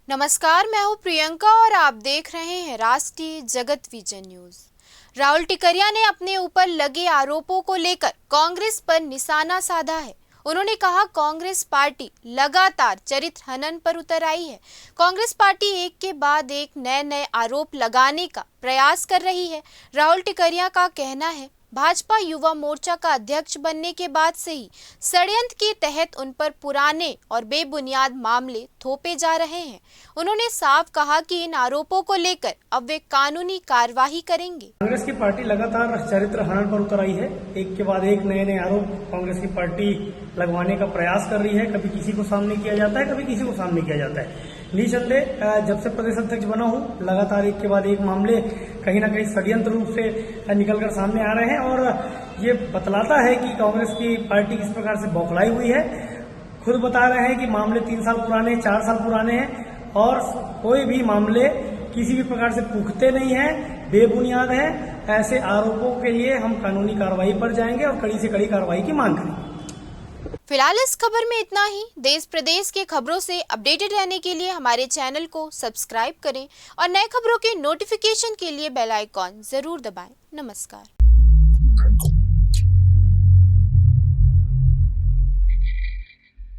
नमस्कार, मैं हूं प्रियंका और आप देख रहे हैं राष्ट्रीय जगत विजन न्यूज। राहुल टिकरिया ने अपने ऊपर लगे आरोपों को लेकर कांग्रेस पर निशाना साधा है। उन्होंने कहा, कांग्रेस पार्टी लगातार चरित्र हनन पर उतर आई है। कांग्रेस पार्टी एक के बाद एक नए आरोप लगाने का प्रयास कर रही है। राहुल टिकरिया का कहना है, भाजपा युवा मोर्चा का अध्यक्ष बनने के बाद से ही षड्यंत्र के तहत उन पर पुराने और बेबुनियाद मामले थोपे जा रहे हैं। उन्होंने साफ कहा कि इन आरोपों को लेकर अब वे कानूनी कार्यवाही करेंगे। कांग्रेस की पार्टी लगातार चरित्र हनन पर उतर आई है। एक के बाद एक नए आरोप कांग्रेस की पार्टी लगवाने का प्रयास कर रही है। कभी किसी को सामने किया जाता है, कभी किसी को सामने किया जाता है। निसंदेह जब से प्रदेश अध्यक्ष बना हूं, लगातार एक के बाद एक मामले कहीं ना कहीं षड्यंत्र रूप से निकलकर सामने आ रहे हैं और ये बतलाता है कि कांग्रेस की पार्टी किस प्रकार से बौखलाई हुई है। खुद बता रहे हैं कि मामले 3 साल पुराने, 4 साल पुराने हैं और कोई भी मामले किसी भी प्रकार से पुख्ते नहीं है, बेबुनियाद है। ऐसे आरोपों के लिए हम कानूनी कार्रवाई पर जाएंगे और कड़ी से कड़ी कार्रवाई की मांग करेंगे। फिलहाल इस खबर में इतना ही। देश प्रदेश के खबरों से अपडेटेड रहने के लिए हमारे चैनल को सब्सक्राइब करें और नए खबरों के नोटिफिकेशन के लिए बेल आइकॉन जरूर दबाएं। नमस्कार।